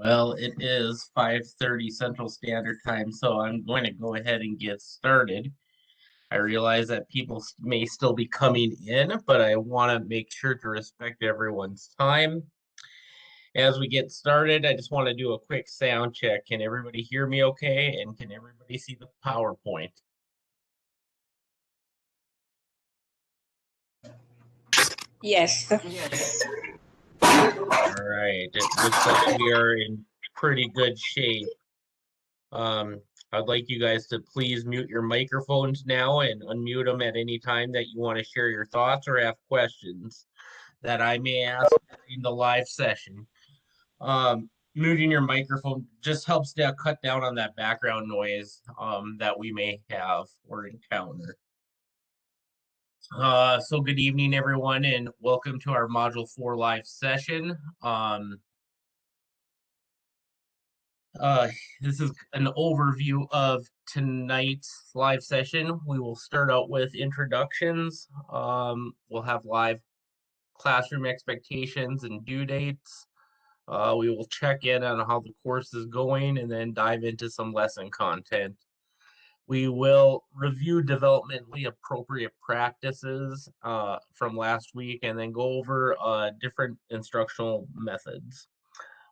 Well, it is 5:30 Central Standard Time, so I'm going to go ahead and get started. I realize that people may still be coming in, but I want to make sure to respect everyone's time. As we get started, I just want to do a quick sound check. Can everybody hear me okay? And can everybody see the PowerPoint? Yes. All right, it looks like we are in pretty good shape. I'd like you guys to please mute your microphones now and unmute them at any time that you want to share your thoughts or have questions that I may ask during the live session. Muting your microphone just helps to cut down on that background noise that we may have or encounter. So good evening, everyone, and welcome to our Module 4 live session. This is an overview of tonight's live session. We will start out with introductions. We'll have live classroom expectations and due dates. We will check in on how the course is going and then dive into some lesson content. We will review developmentally appropriate practices from last week and then go over different instructional methods.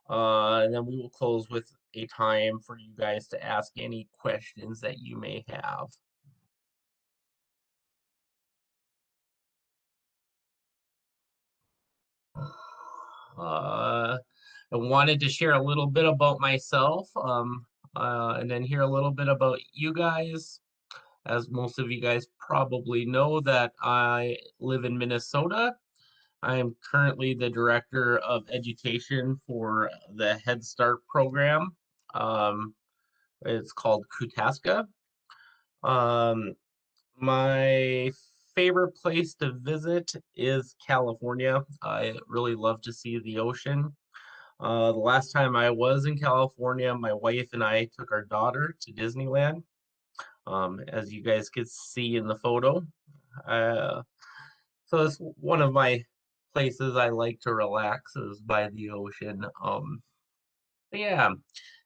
And then we will close with a time for you guys to ask any questions that you may have. I wanted to share a little bit about myself and then hear a little bit about you guys. As most of you guys probably know, that I live in Minnesota. I am currently the director of education for the Head Start program. It's called Kutaska. My favorite place to visit is California. I really love to see the ocean. The last time I was in California, my wife and I took our daughter to Disneyland, as you guys could see in the photo. So it's one of my places I like to relax is by the ocean. Yeah,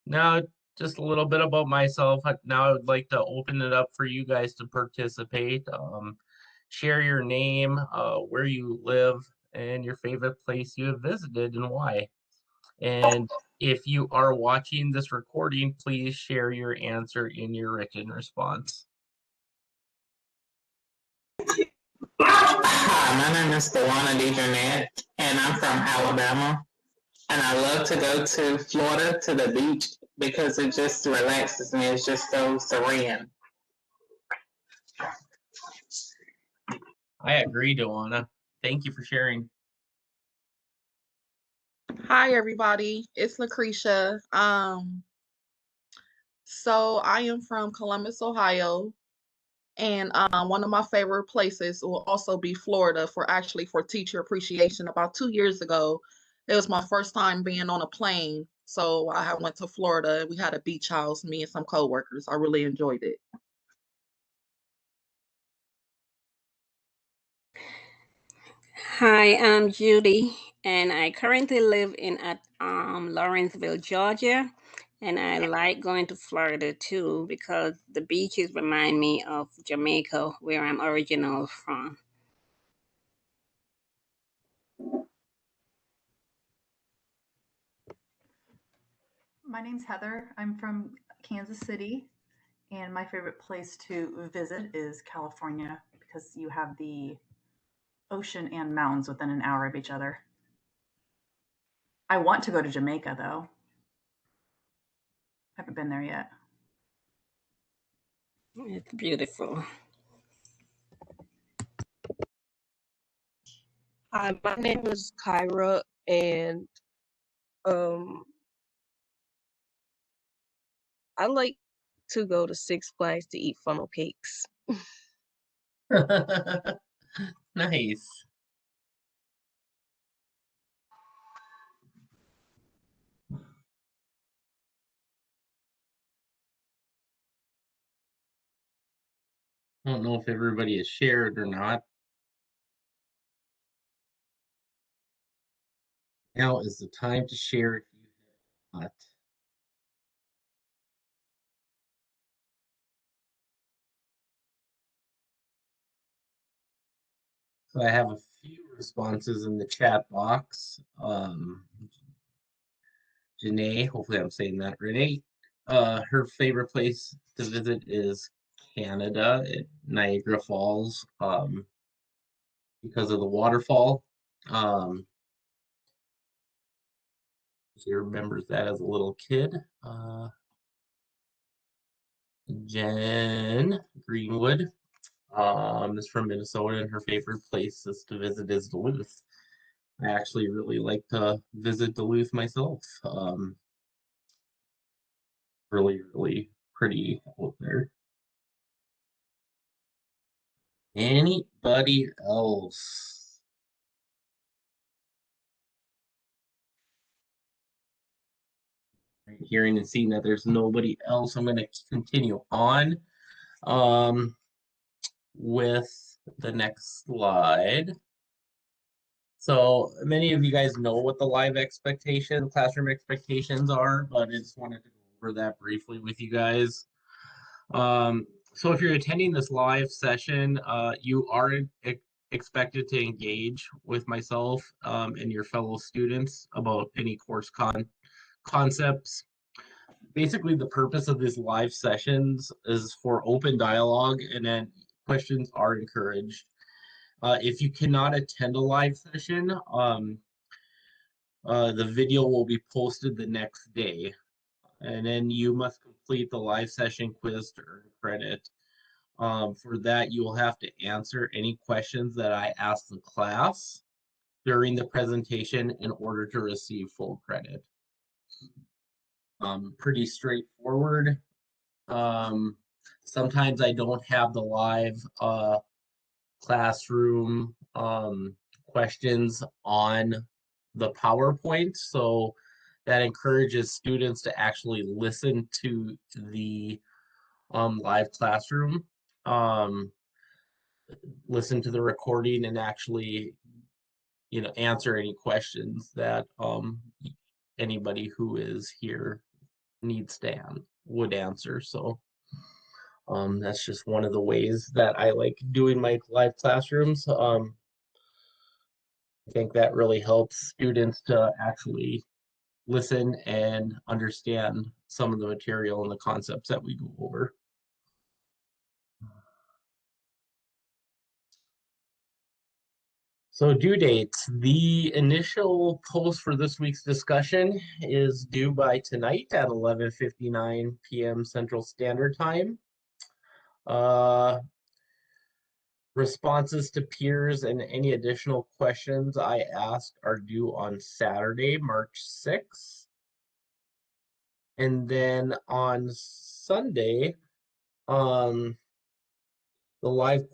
now just a little bit about myself. Now I would like to open it up for you guys to participate. Share your name, where you live, and your favorite place you have visited and why. And if you are watching this recording, please share your answer in your written response. Hi, my name is Tawana DeJournette, and I'm from Alabama. And I love to go to Florida to the beach because it just relaxes me. It's just so serene. I agree, Tawana. Thank you for sharing. Hi, everybody. It's Lucretia. So I am from Columbus, Ohio, and one of my favorite places will also be Florida for teacher appreciation. About 2 years ago, it was my first time being on a plane. So I went to Florida. We had a beach house, me and some coworkers. I really enjoyed it. Hi, I'm Judy, and I currently live in Lawrenceville, Georgia. And I like going to Florida too because the beaches remind me of Jamaica, where I'm original from. My name's Heather. I'm from Kansas City, and my favorite place to visit is California because you have the ocean and mountains within an hour of each other. I want to go to Jamaica, though. Haven't been there yet. It's beautiful. Hi, my name is Kyra, and I like to go to Six Flags to eat funnel cakes. Nice. I don't know if everybody has shared or not. Now is the time to share if you not. So I have a few responses in the chat box. Janae, hopefully I'm saying that right. Her favorite place to visit is Canada at Niagara Falls, because of the waterfall. She remembers that as a little kid. Jen Greenwood is from Minnesota, and her favorite places to visit is Duluth. I actually really like to visit Duluth myself. Really, really pretty out there. Anybody else? Hearing and seeing that there's nobody else, I'm going to continue on with the next slide. So many of you guys know what the live classroom expectations are, but I just wanted to go over that briefly with you guys. So if you're attending this live session, you are expected to engage with myself and your fellow students about any course concepts. Basically, the purpose of these live sessions is for open dialogue, and then questions are encouraged. If you cannot attend a live session, the video will be posted the next day, and then you must complete the live session quiz to earn credit. For that, you will have to answer any questions that I ask the class during the presentation in order to receive full credit. Pretty straightforward. Sometimes I don't have the live classroom questions on the PowerPoint, so that encourages students to actually listen to the live classroom, listen to the recording, and actually, answer any questions that anybody who is here would answer. So that's just one of the ways that I like doing my live classrooms. I think that really helps students to actually listen and understand some of the material and the concepts that we go over. So due dates. The initial post for this week's discussion is due by tonight at 11:59 p.m. Central Standard Time. Responses to peers and any additional questions I ask are due on Saturday, March 6th. And then on Sunday, the live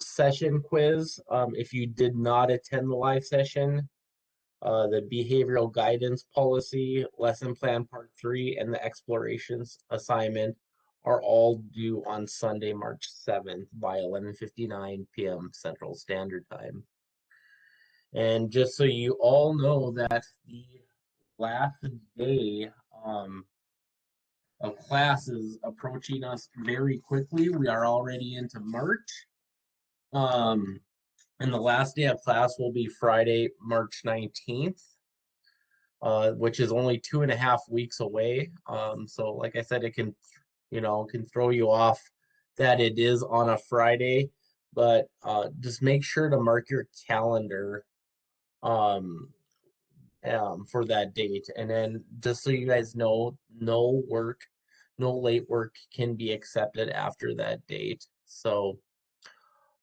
session quiz, if you did not attend the live session, the behavioral guidance policy, lesson plan part 3, and the explorations assignment are all due on Sunday, March 7th by 11:59 p.m. Central Standard Time. And just so you all know that the last day of class is approaching us very quickly. We are already into March. And the last day of class will be Friday, March 19th, which is only 2.5 weeks away. So like I said, it can throw you off that it is on a Friday, but just make sure to mark your calendar for that date. And then just so you guys know, no late work can be accepted after that date. So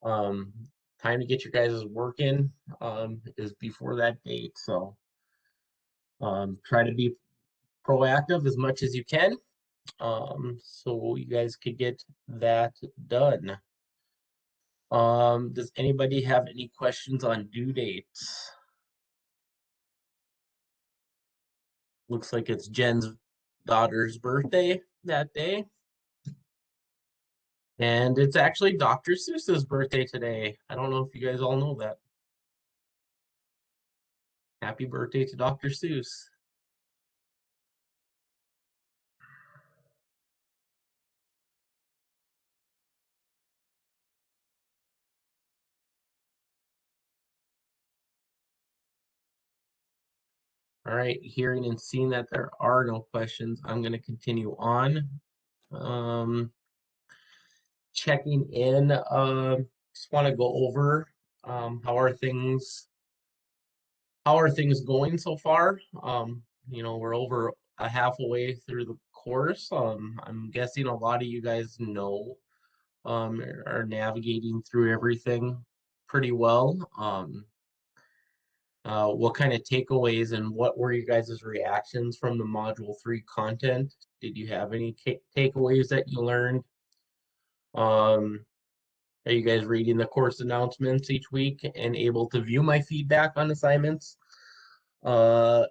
time to get your guys' work in is before that date. So try to be proactive as much as you can, so you guys could get that done. Does anybody have any questions on due dates? Looks like it's Jen's daughter's birthday that day. And it's actually Dr. Seuss's birthday today. I don't know if you guys all know that. Happy birthday to Dr. Seuss. All right, hearing and seeing that there are no questions, I'm going to continue on. Checking in, just want to go over how are things going so far? We're over a half a way through the course. I'm guessing a lot of you guys know are navigating through everything pretty well. What kind of takeaways and what were you guys' reactions from the Module 3 content? Did you have any takeaways that you learned? Are you guys reading the course announcements each week and able to view my feedback on assignments? Do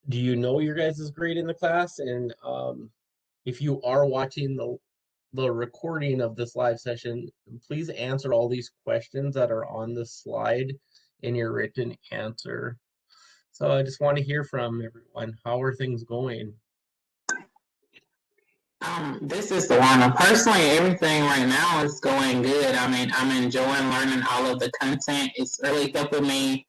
you know your guys' grade in the class? And if you are watching the recording of this live session, please answer all these questions that are on the slide in your written answer. So I just want to hear from everyone. How are things going? This is the one. Personally, everything right now is going good. I mean, I'm enjoying learning all of the content. It's really helping me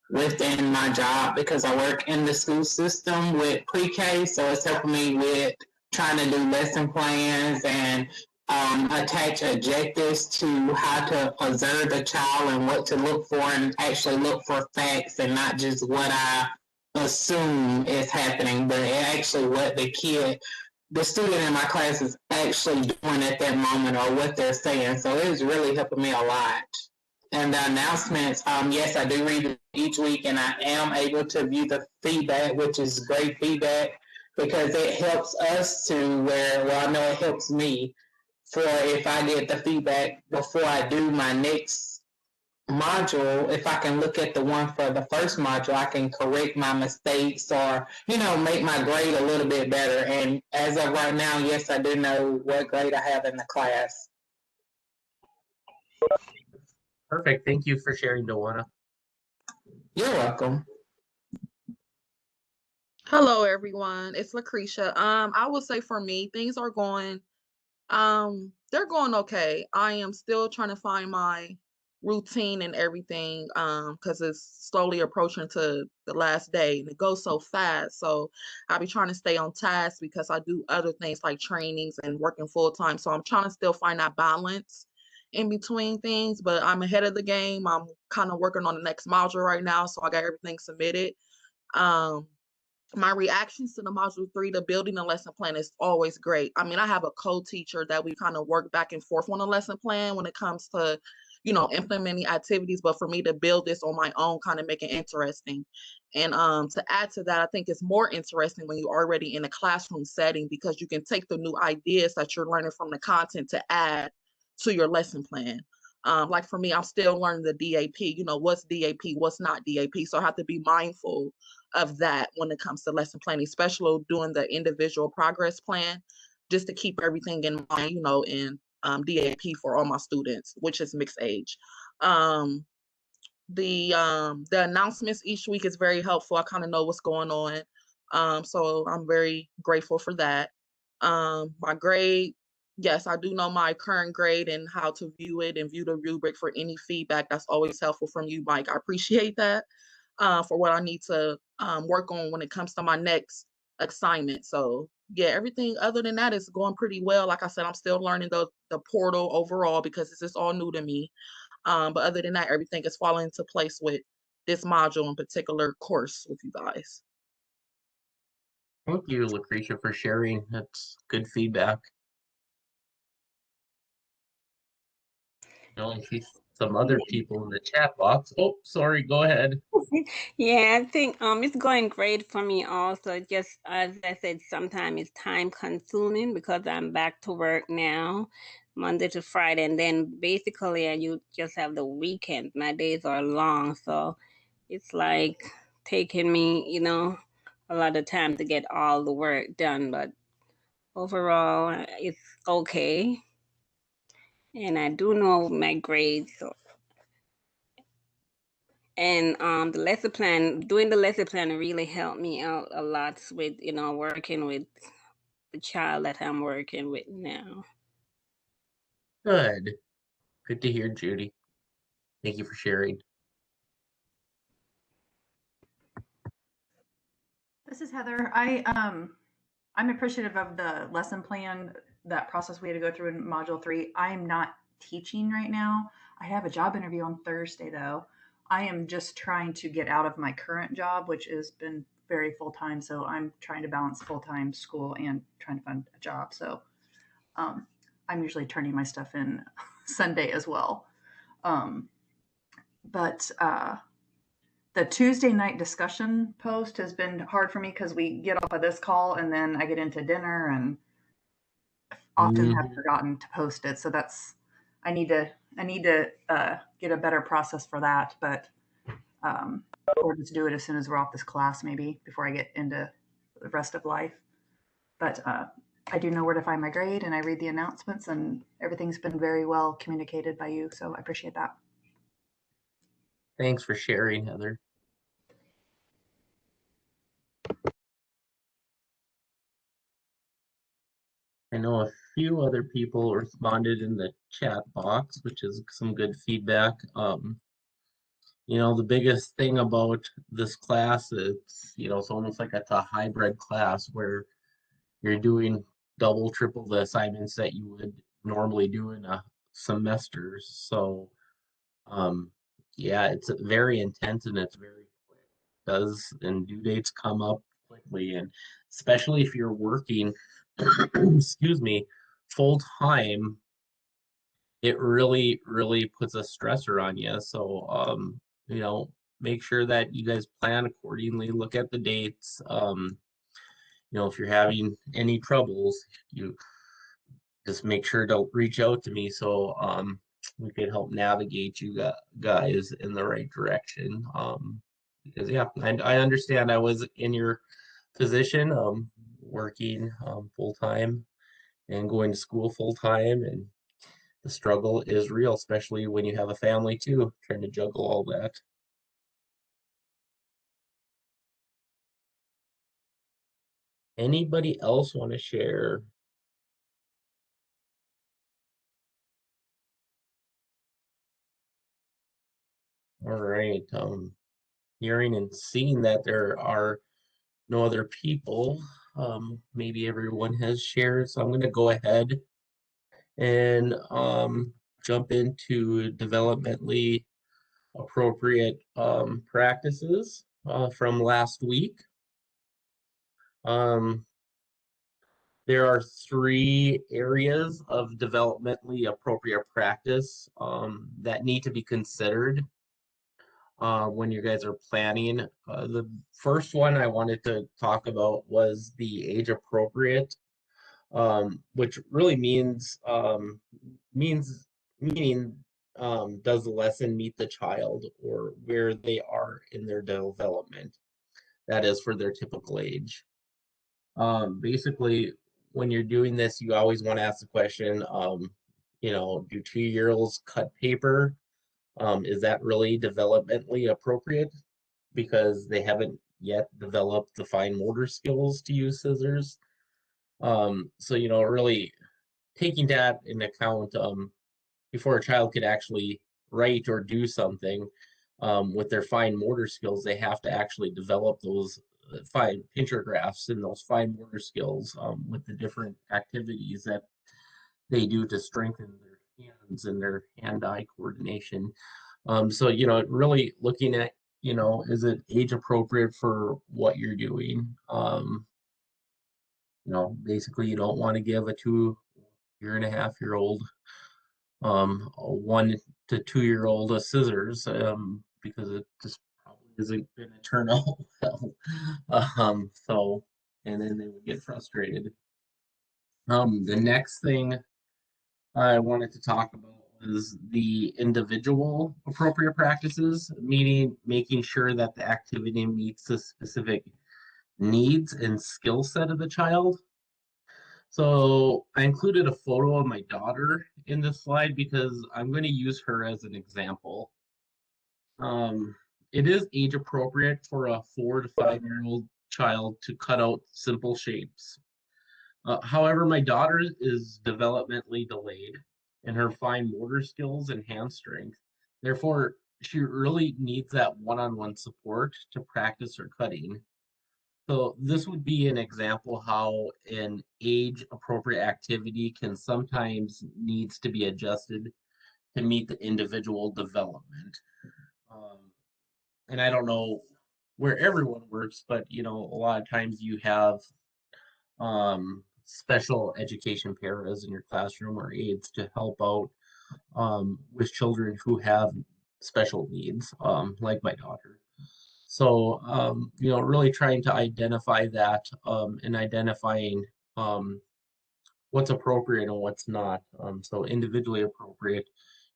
within my job because I work in the school system with pre-K, so it's helping me with trying to do lesson plans and attach objectives to how to observe the child and what to look for and actually look for facts and not just what I assume is happening, but actually what the student in my class is actually doing at that moment or what they're saying. So it is really helping me a lot. And the announcements, yes, I do read it each week, and I am able to view the feedback, which is great feedback because it helps us to I know it helps me for if I get the feedback before I do my next module, if I can look at the one for the first module, I can correct my mistakes or, make my grade a little bit better. And as of right now, yes, I do know what grade I have in the class. Perfect. Thank you for sharing, Dewana. You're welcome. Hello, everyone. It's Lucretia. I would say for me, things are going, they're going okay. I am still trying to find my routine and everything, because it's slowly approaching to the last day and it goes so fast. So I'll be trying to stay on task because I do other things like trainings and working full time. So I'm trying to still find that balance in between things, but I'm ahead of the game. I'm kind of working on the next module right now, so I got everything submitted. Um, my reactions to the module 3, the building the lesson plan is always great. I mean, I have a co-teacher that we kind of work back and forth on a lesson plan when it comes to, implementing activities, but for me to build this on my own, kind of make it interesting. And to add to that, I think it's more interesting when you're already in a classroom setting because you can take the new ideas that you're learning from the content to add to your lesson plan. Like for me, I'm still learning the DAP, what's DAP, what's not DAP. So I have to be mindful of that when it comes to lesson planning, especially doing the individual progress plan, just to keep everything in mind, in DAP for all my students, which is mixed age. The announcements each week is very helpful. I kind of know what's going on. So I'm very grateful for that. My grade, yes, I do know my current grade and how to view it and view the rubric for any feedback. That's always helpful from you, Mike. I appreciate that. For what I need to work on when it comes to my next assignment. So yeah, everything other than that is going pretty well. Like I said, I'm still learning the portal overall because this is all new to me. But other than that, everything is falling into place with this module in particular course with you guys. Thank you, Lucretia, for sharing. That's good feedback. I see some other people in the chat box. Oh, sorry, go ahead. Yeah, I think it's going great for me also. Just as I said, sometimes it's time consuming because I'm back to work now, Monday to Friday, and then basically you just have the weekend. My days are long, so it's like taking me, a lot of time to get all the work done. But overall, it's okay, and I do know my grades. So and doing the lesson plan really helped me out a lot with working with the child that I'm working with now. Good. Good to hear, Judy. Thank you for sharing. This is Heather. I'm appreciative of the lesson plan, that process we had to go through in Module 3. I am not teaching right now. I have a job interview on Thursday, though. I am just trying to get out of my current job, which has been very full time. So I'm trying to balance full time school and trying to find a job. So I'm usually turning my stuff in Sunday as well. But the Tuesday night discussion post has been hard for me because we get off of this call and then I get into dinner and often have forgotten to post it. So that's I need to get a better process for that, but or just do it as soon as we're off this class, maybe before I get into the rest of life. But I do know where to find my grade, and I read the announcements, and everything's been very well communicated by you. So I appreciate that. Thanks for sharing, Heather. I know a few other people responded in the chat box, which is some good feedback. The biggest thing about this class, it's almost like it's a hybrid class where you're doing double, triple the assignments that you would normally do in a semester. So, yeah, it's very intense and it's very quick. And due dates come up quickly, and especially if you're working, excuse me, full time, it really, really puts a stressor on you. So, make sure that you guys plan accordingly, look at the dates. If you're having any troubles, you just make sure to reach out to me so we could help navigate you guys in the right direction. Because yeah, I understand I was in your position, working full time and going to school full time, and the struggle is real, especially when you have a family too, trying to juggle all that. Anybody else want to share? All right. Hearing and seeing that there are no other people, maybe everyone has shared. So I'm going to go ahead and jump into developmentally appropriate practices from last week. There are 3 areas of developmentally appropriate practice that need to be considered when you guys are planning. The first one I wanted to talk about was the age appropriate, which really meaning does the lesson meet the child or where they are in their development? That is for their typical age. Basically, when you're doing this, you always want to ask the question, do 2-year-olds cut paper? Is that really developmentally appropriate because they haven't yet developed the fine motor skills to use scissors? So, really taking that into account before a child could actually write or do something with their fine motor skills, they have to actually develop those fine pincher graphs and those fine motor skills with the different activities that they do to strengthen their hands and their hand-eye coordination. So, really looking at, is it age appropriate for what you're doing? Basically you don't want to give a 2.5-year-old a 1 to 2-year-old a scissors because it just probably isn't going to turn out well. So, and then they would get frustrated. The next thing I wanted to talk about was the individual appropriate practices, meaning making sure that the activity meets the specific needs and skill set of the child. So I included a photo of my daughter in this slide because I'm going to use her as an example. It is age appropriate for a 4 to 5-year-old child to cut out simple shapes. However, my daughter is developmentally delayed in her fine motor skills and hand strength. Therefore, she really needs that one-on-one support to practice her cutting. So this would be an example how an age-appropriate activity can sometimes needs to be adjusted to meet the individual development. Um, and I don't know where everyone works, but you know, a lot of times you have special education paras in your classroom or aides to help out with children who have special needs, like my daughter. So, you know, really trying to identify that and identifying um, what's appropriate and what's not. So individually appropriate,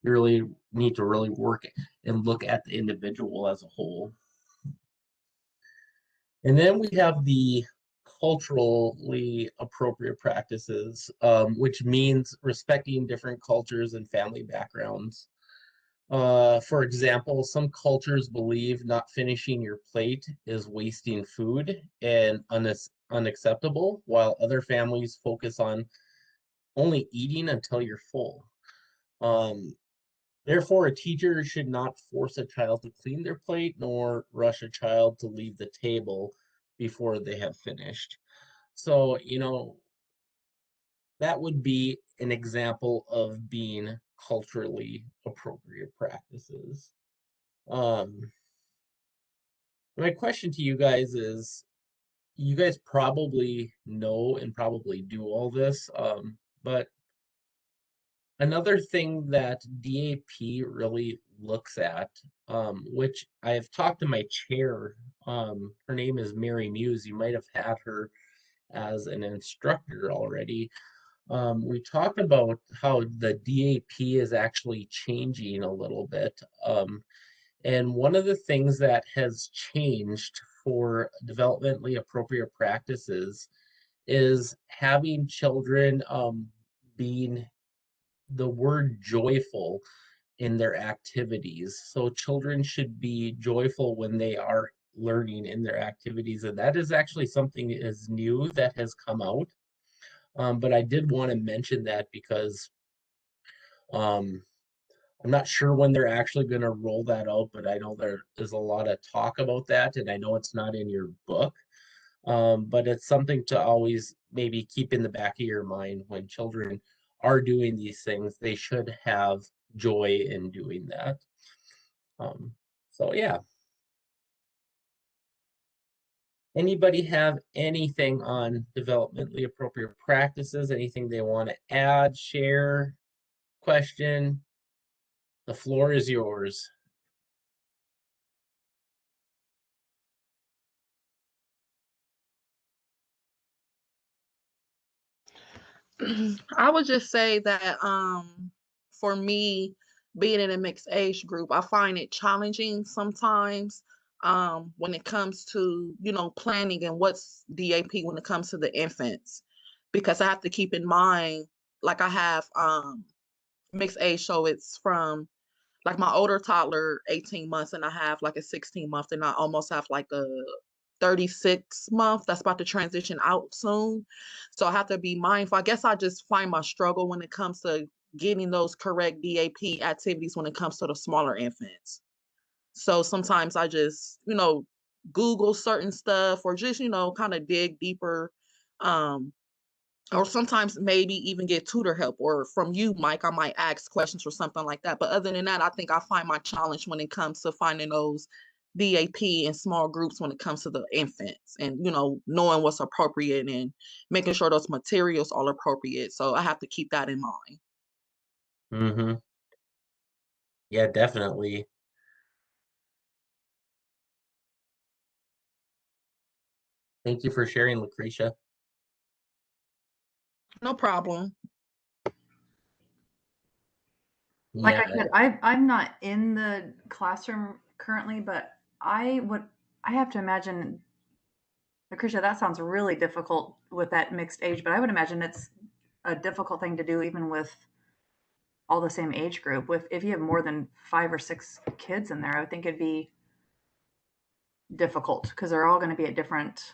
you really need to really work and look at the individual as a whole. And then we have the culturally appropriate practices, which means respecting different cultures and family backgrounds. For example, some cultures believe not finishing your plate is wasting food and unacceptable, while other families focus on only eating until you're full. Um, Therefore, a teacher should not force a child to clean their plate nor rush a child to leave the table before they have finished. So, you know, that would be an example of being culturally appropriate practices. Um, my question to you guys is, you guys probably know and probably do all this, but another thing that DAP really looks at, which I've talked to my chair, her name is Mary Muse. You might have had her as an instructor already. We talked about how the DAP is actually changing a little bit. And one of the things that has changed for developmentally appropriate practices is having children being the word joyful in their activities. So children should be joyful when they are learning in their activities. And that is actually something that is new that has come out. But I did want to mention that because um, I'm not sure when they're actually going to roll that out, but I know there is a lot of talk about that, and I know it's not in your book. But it's something to always maybe keep in the back of your mind when children are doing these things. They should have joy in doing that. Um, so yeah. Anybody have anything on developmentally appropriate practices? Anything they want to add, share, question? The floor is yours. I would just say that for me, being in a mixed age group, I find it challenging sometimes when it comes to, you know, planning and what's DAP when it comes to the infants. Because I have to keep in mind, like I have mixed age, so it's from like my older toddler 18 months and I have like a 16-month and I almost have like a 36-month that's about to transition out soon. So I have to be mindful. I guess I just find my struggle when it comes to getting those correct DAP activities when it comes to the smaller infants. So sometimes I just, you know, Google certain stuff or just, you know, kind of dig deeper. Um, or sometimes maybe even get tutor help or from you, Mike, I might ask questions or something like that. But other than that, I think I find my challenge when it comes to finding those DAP in small groups when it comes to the infants and, you know, knowing what's appropriate and making sure those materials are appropriate. So I have to keep that in mind. Mm-hmm. Yeah, definitely. Thank you for sharing, Lucretia. No problem. Like Yeah, I said, I'm not in the classroom currently, but I have to imagine, Lucretia, that sounds really difficult with that mixed age, but I would imagine it's a difficult thing to do even with all the same age group. With if you have more than 5 or 6 kids in there, I would think it'd be difficult because they're all going to be at different,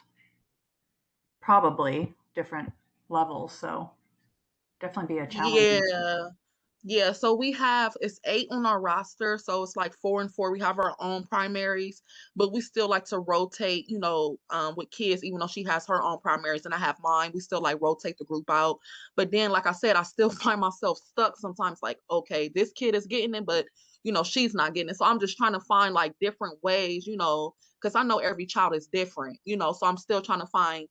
probably different levels. So definitely be a challenge. Yeah. Yeah, so we have it's 8 on our roster, so it's like 4 and 4. We have our own primaries, but we still like to rotate, with kids, even though she has her own primaries and I have mine. We still like rotate the group out. But then, like I said, I still find myself stuck sometimes, like, okay, this kid is getting it, but she's not getting it. So I'm just trying to find like different ways, because I know every child is different, so I'm still trying to find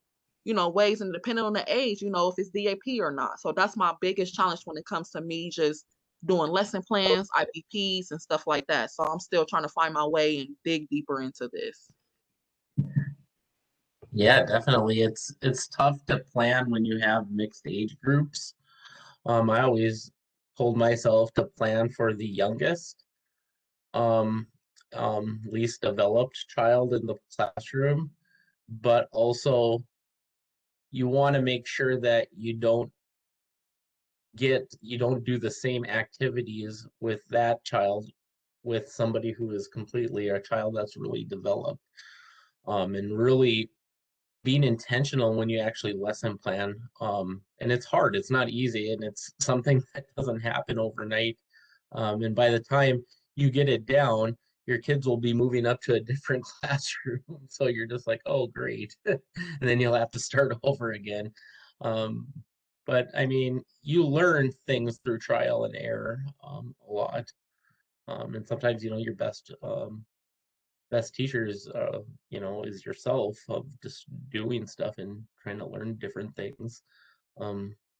ways, and depending on the age, if it's DAP or not. So that's my biggest challenge when it comes to me just doing lesson plans, IPPs, and stuff like that. So I'm still trying to find my way and dig deeper into this. Yeah, definitely. It's tough to plan when you have mixed age groups. I always told myself to plan for the youngest, um, least developed child in the classroom, but also you want to make sure that you don't do the same activities with that child with somebody who is completely a child that's really developed. And really being intentional when you actually lesson plan. And it's hard, it's not easy, and it's something that doesn't happen overnight. And by the time you get it down, your kids will be moving up to a different classroom. So you're just like, oh, great. And then you'll have to start over again. Um, but I mean, you learn things through trial and error a lot. And sometimes, your best teachers, is yourself of just doing stuff and trying to learn different things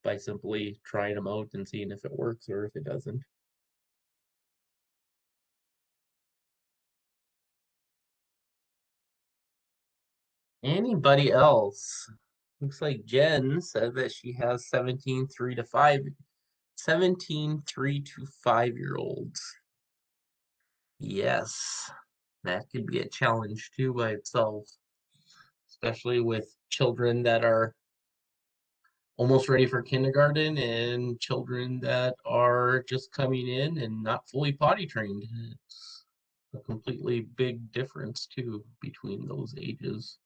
by simply trying them out and seeing if it works or if it doesn't. Anybody else? Looks like Jen said that she has 17 3 to 5 year olds. Yes, that could be a challenge too by itself, especially with children that are almost ready for kindergarten and children that are just coming in and not fully potty trained. It's a completely big difference too between those ages.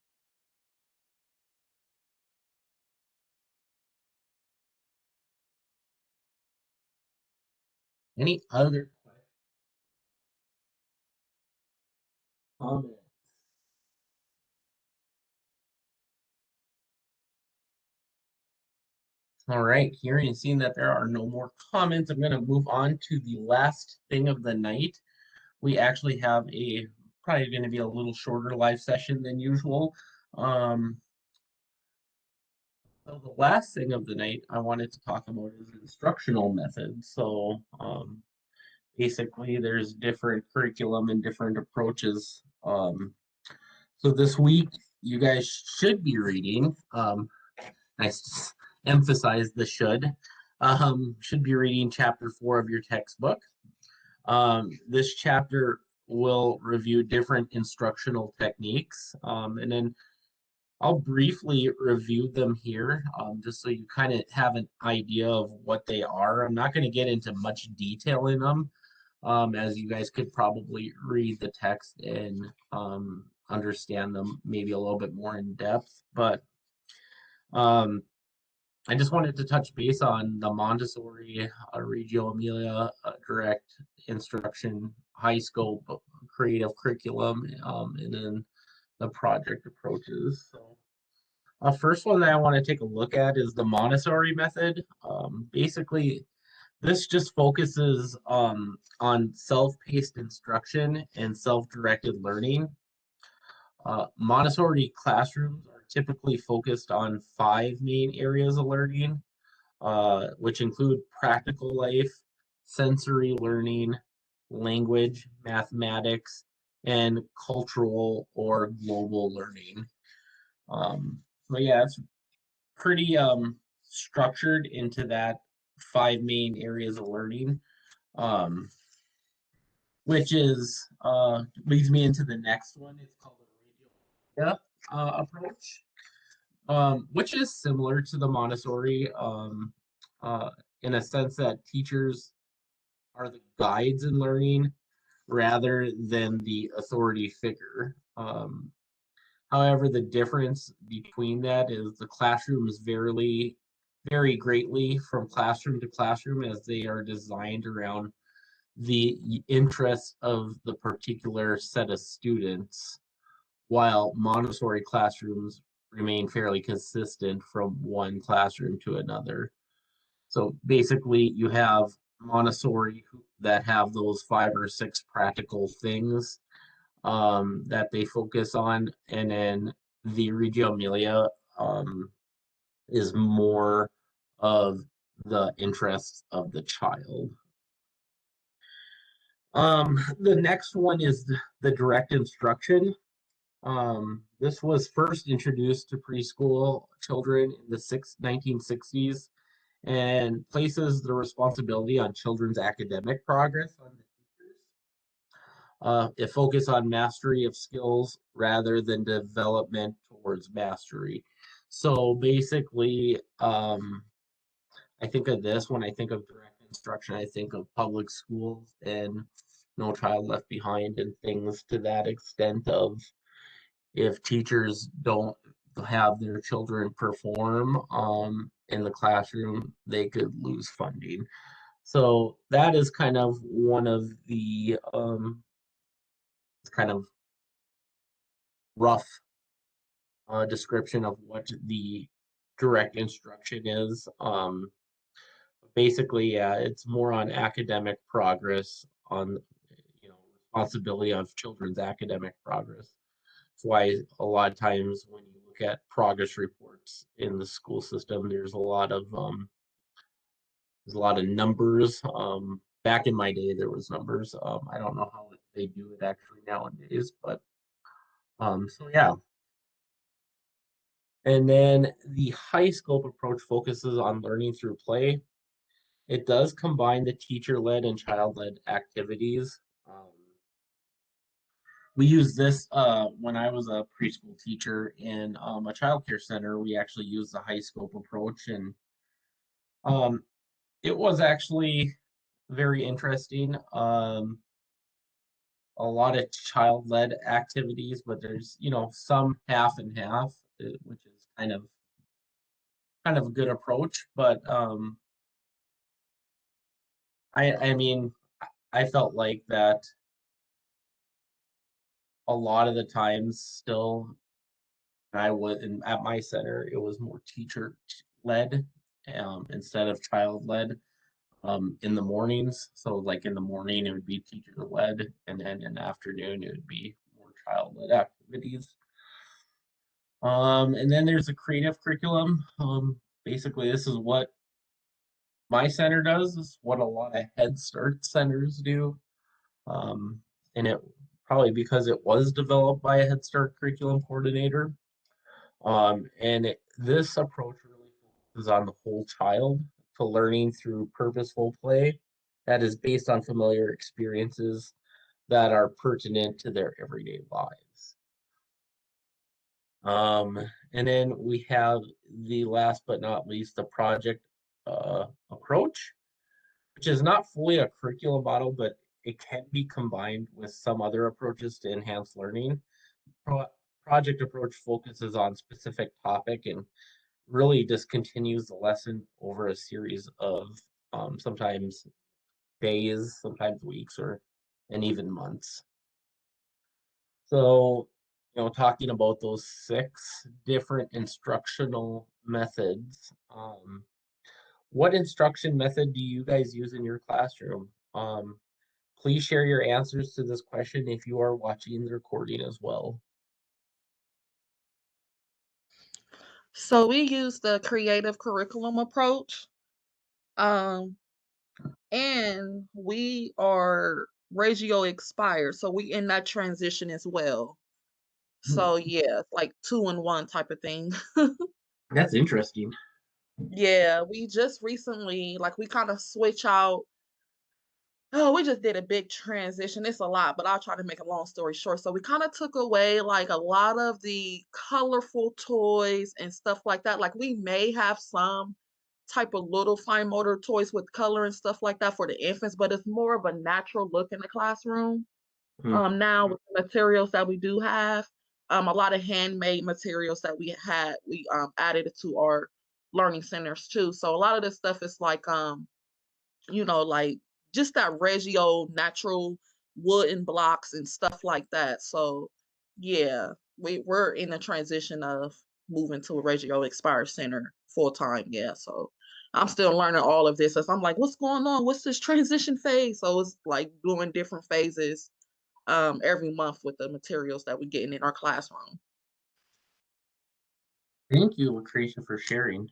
Any other comments? All right, hearing and seeing that there are no more comments, I'm going to move on to the last thing of the night. We actually have probably going to be a little shorter live session than usual. So the last thing of the night I wanted to talk about is instructional methods. So basically there's different curriculum and different approaches. So this week you guys should be reading, I emphasize the should be reading chapter 4 of your textbook. This chapter will review different instructional techniques, and then I'll briefly review them here, just so you kind of have an idea of what they are. I'm not going to get into much detail in them, as you guys could probably read the text and understand them maybe a little bit more in depth. But um, I just wanted to touch base on the Montessori, Reggio Emilia, direct instruction, high scope, creative curriculum, and then the project approaches. So first one that I want to take a look at is the Montessori method. Basically, this just focuses on self-paced instruction and self-directed learning. Montessori classrooms are typically focused on 5 main areas of learning, which include practical life, sensory learning, language, mathematics, and cultural or global learning. But yeah, it's pretty structured into that 5 main areas of learning, um, which is leads me into the next one. It's called the radio approach, which is similar to the Montessori, uh, in a sense that teachers are the guides in learning rather than the authority figure. However, the difference between that is the classroom is vary greatly from classroom to classroom as they are designed around the interests of the particular set of students, while Montessori classrooms remain fairly consistent from one classroom to another. So basically, you have Montessori that have those 5 or 6 practical things that they focus on, and then the Reggio Emilia is more of the interests of the child. The next one is the direct instruction. This was first introduced to preschool children in the 1960s and places the responsibility on children's academic progress on the teachers. It focuses on mastery of skills rather than development towards mastery. So basically, I think of this when I think of direct instruction, I think of public schools and No Child Left Behind and things to that extent of if teachers don't have their children perform in the classroom, they could lose funding. So that is kind of one of the kind of rough description of what the direct instruction is. Basically, yeah, it's more on academic progress, on responsibility of children's academic progress. That's why a lot of times when you look at progress reports in the school system, there's a lot of numbers. Back in my day, there was numbers. I don't know how they do it actually nowadays, but so yeah. And then the high scope approach focuses on learning through play. It does combine the teacher-led and child-led activities. We use this when I was a preschool teacher in a childcare center. We actually used the high scope approach, and it was actually very interesting. A lot of child-led activities, but there's some half and half, which is kind of a good approach. But I mean, I felt like that a lot of the times still I was at my center, it was more teacher led instead of child led in the mornings. So like in the morning it would be teacher led, and then in the afternoon it would be more child led activities. And then there's a creative curriculum. Basically, this is what my center does. This is what a lot of Head Start centers do. And it probably because it was developed by a Head Start curriculum coordinator. This approach really focuses on the whole child to learning through purposeful play that is based on familiar experiences that are pertinent to their everyday lives. And then we have the last but not least, the project approach, which is not fully a curriculum model, but it can be combined with some other approaches to enhance learning. Project approach focuses on specific topic and really just continues the lesson over a series of sometimes days, sometimes weeks, and even months. So, talking about those 6 different instructional methods, what instruction method do you guys use in your classroom? Please share your answers to this question if you are watching the recording as well. So we use the creative curriculum approach. And we are Reggio expired, so we in that transition as well. So yeah, it's like 2-in-1 type of thing. That's interesting. Yeah, we just recently, like, we kind of switch out. Oh, we just did a big transition. It's a lot, but I'll try to make a long story short. So we kind of took away like a lot of the colorful toys and stuff like that. Like we may have some type of little fine motor toys with color and stuff like that for the infants, but it's more of a natural look in the classroom. Now with the materials that we do have, a lot of handmade materials that we added to our learning centers too. So a lot of this stuff is like like just that regio natural wooden blocks and stuff like that. So yeah, we're in a transition of moving to a regio expired center full time. Yeah. So I'm still learning all of this as I'm like, what's going on? What's this transition phase? So it's like doing different phases every month with the materials that we're getting in our classroom. Thank you, Lucretia, for sharing.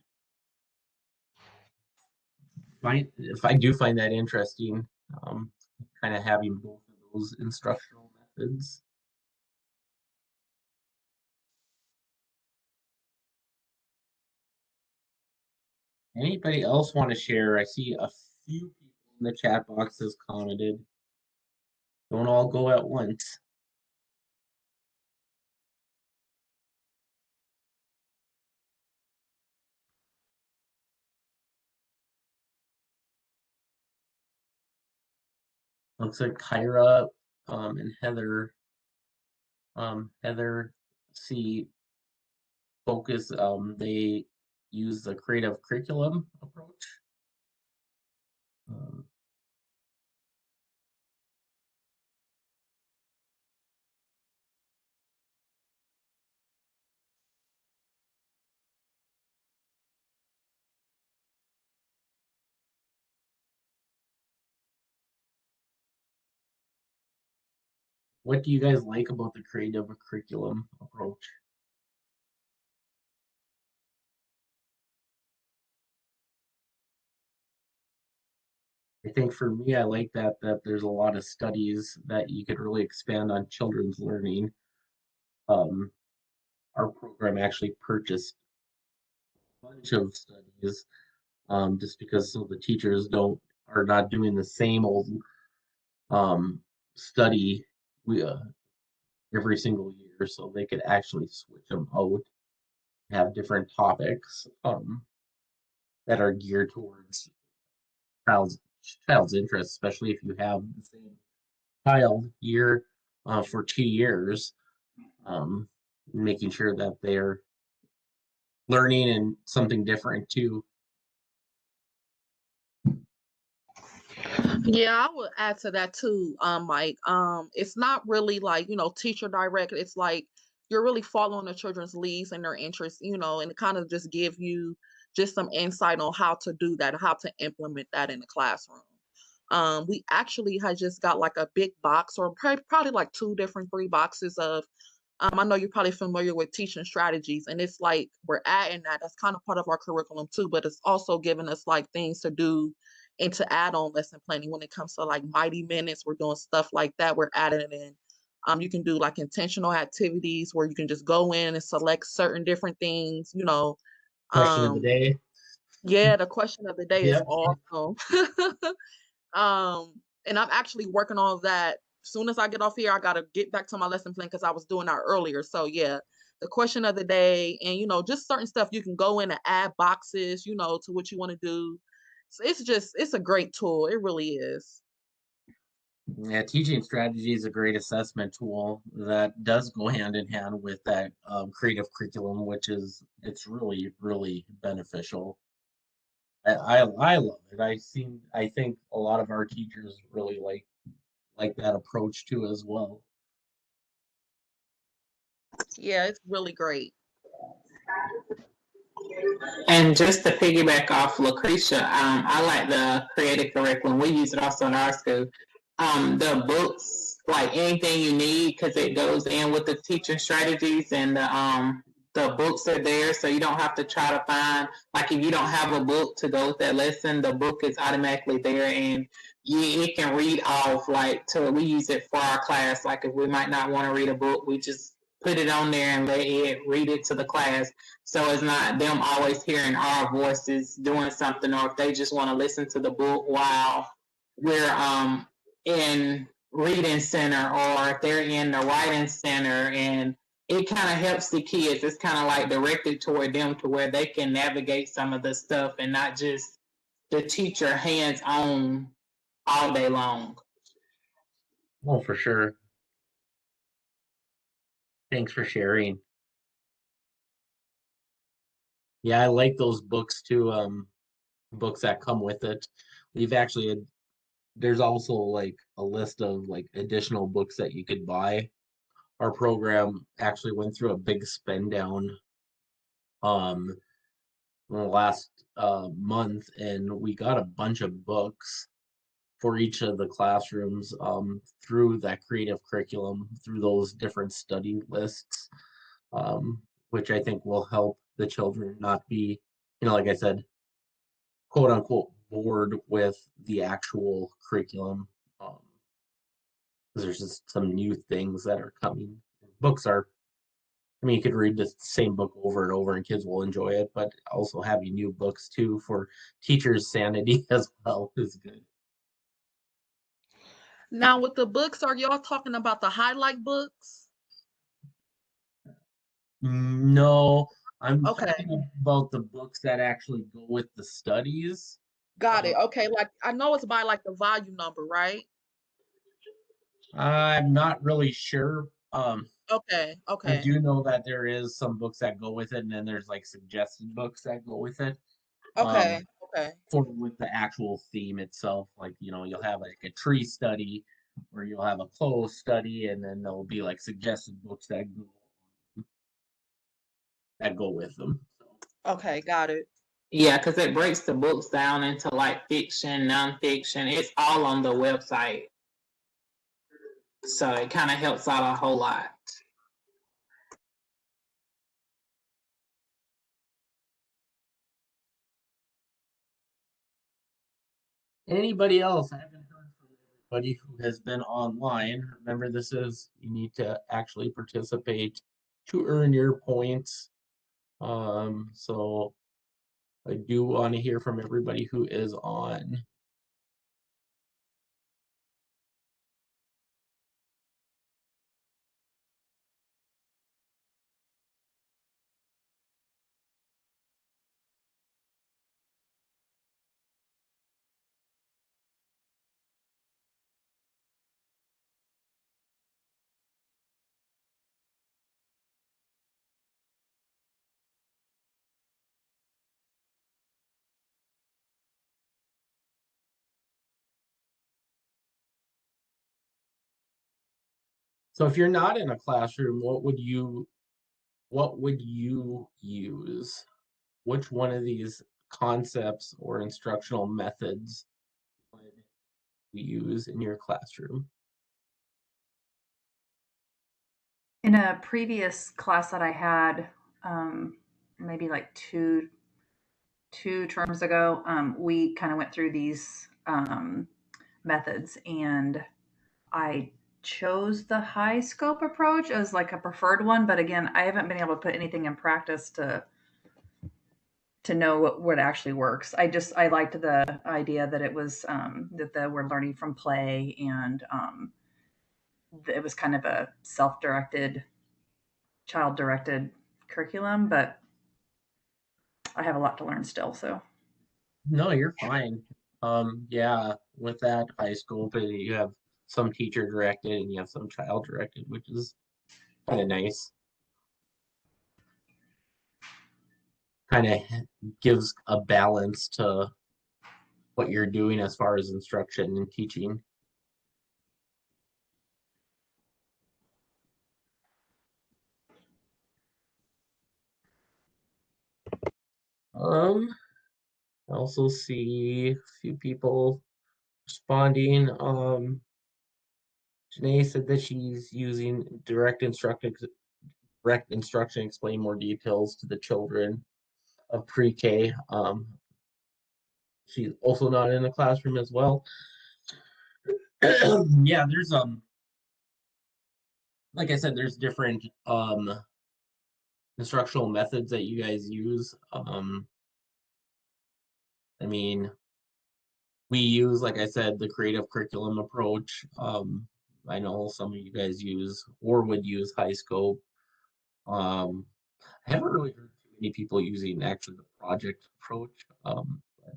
If I do find that interesting, um, kind of having both of those instructional methods. Anybody else want to share? I see a few people in the chat box has commented. Don't all go at once. Looks like Kyra and Heather. Heather C focus. They use the creative curriculum approach. What do you guys like about the creative curriculum approach? I think for me, I like that there's a lot of studies that you could really expand on children's learning. Our program actually purchased a bunch of studies just because some of the teachers are not doing the same old study we every single year, so they could actually switch them out, have different topics that are geared towards child's child's interest, especially if you have the same child year for 2 years, making sure that they're learning and something different too. Yeah, I would add to that too, Mike. It's not really like, teacher direct. It's like you're really following the children's leads and their interests, and it kind of just give you just some insight on how to do that, how to implement that in the classroom. We actually had just got like a big box or probably like 3 boxes of I know you're probably familiar with teaching strategies, and it's like we're adding that. That's kind of part of our curriculum too, but it's also giving us like things to do and to add on lesson planning when it comes to like mighty minutes. We're doing stuff like that. We're adding it in. You can do like intentional activities where you can just go in and select certain different things. Question of the day. Yeah, the question of the day is Yep. awesome. And I'm actually working on that. As soon as I get off here, I gotta get back to my lesson plan because I was doing that earlier. So yeah, the question of the day, and just certain stuff you can go in and add boxes, to what you want to do. So it's a great tool. It really is. Yeah, teaching strategy is a great assessment tool that does go hand in hand with that creative curriculum, which it's really, really beneficial. I love it. I think a lot of our teachers really like that approach too as well. Yeah, it's really great. And just to piggyback off Lucretia, I like the creative curriculum. We use it also in our school. The books, like anything you need, because it goes in with the teaching strategies, and the books are there, so you don't have to try to find. Like if you don't have a book to go with that lesson, the book is automatically there, and it can read off. We use it for our class. Like if we might not want to read a book, we just put it on there and let it read it to the class. So it's not them always hearing our voices doing something, or if they just want to listen to the book while we're in reading center, or if they're in the writing center, and it kind of helps the kids. It's kind of like directed toward them to where they can navigate some of the stuff and not just the teacher hands on all day long. Oh, for sure. Thanks for sharing. Yeah, I like those books too. Books that come with it. We've actually there's also like a list of like additional books that you could buy. Our program actually went through a big spend down um in the last month, and we got a bunch of books for each of the classrooms through that creative curriculum, through those different study lists, which I think will help the children not be, like I said, quote unquote, bored with the actual curriculum. Um, 'Cause there's just some new things that are coming. Books are, I mean, you could read the same book over and over and kids will enjoy it, but also having new books too for teachers' sanity as well is good. Now with the books, are y'all talking about the highlight books? No, I'm Okay, talking about the books that actually go with the studies. got Uh, it. Okay, like I know it's by like the volume number, right? I'm not really sure. Okay, I okay, do know that there is some books that go with it, and then there's like suggested books that go with it. okay, Um, okay. for with the actual theme itself, like you'll have like a tree study, or you'll have a clothes study, and then there'll be like suggested books that go with them. So. Okay, got it. Yeah, because it breaks the books down into like fiction, nonfiction. It's all on the website. So it kind of helps out a whole lot. Anybody else? I haven't heard from anybody who has been online. Remember, you need to actually participate to earn your points. So I do want to hear from everybody who is on. So if you're not in a classroom, what would you use? Which one of these concepts or instructional methods would you use in your classroom? In a previous class that I had, maybe like two terms ago, we kind of went through these methods, and I chose the high scope approach as like a preferred one. But again, I haven't been able to put anything in practice to know what actually works. I liked the idea that it was we're learning from play, and it was kind of a self-directed, child-directed curriculum. But I have a lot to learn still. So No, you're fine. Yeah, with that high school, but you have some teacher directed and you have some child directed, which is kind of nice. Kind of gives a balance to what you're doing as far as instruction and teaching. I also see a few people responding. Janae said that she's using direct instruction, explain more details to the children of pre-K. She's also not in the classroom as well. Yeah, there's like I said, there's different instructional methods that you guys use. I mean, we use, like I said, the creative curriculum approach. I know some of you guys use or would use high scope. Um, I haven't really heard too many people using actually the project approach. But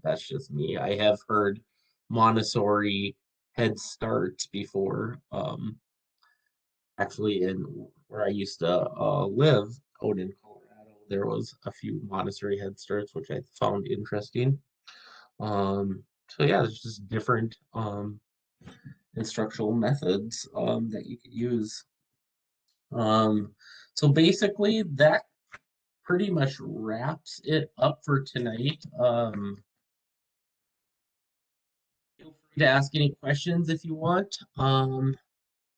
that's just me. I have heard Montessori Head Start before. Actually, in where I used to live out in Colorado, there was a few Montessori Head Starts, which I found interesting. So yeah, there's just different instructional methods that you could use. So basically that pretty much wraps it up for tonight. Feel free to ask any questions if you want,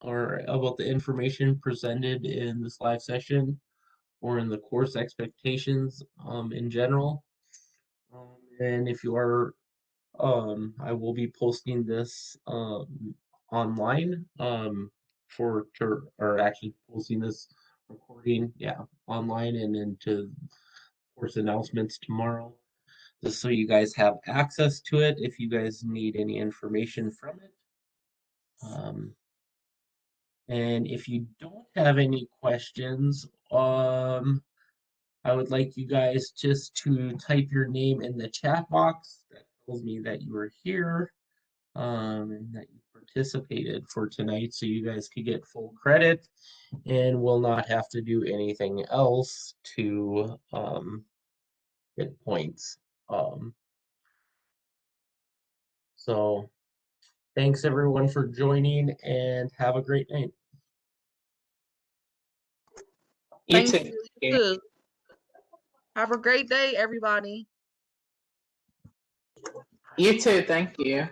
or about the information presented in this live session or in the course expectations in general. And if you are, I will be posting this online or actually posting this recording, yeah, online and into course announcements tomorrow, just so you guys have access to it if you guys need any information from it. And if you don't have any questions, I would like you guys just to type your name in the chat box. That tells me that you are here and that you participated for tonight, so you guys could get full credit and will not have to do anything else to get points. So thanks everyone for joining and have a great night. You Thank too. you. Have a great day, everybody. You too. Thank you.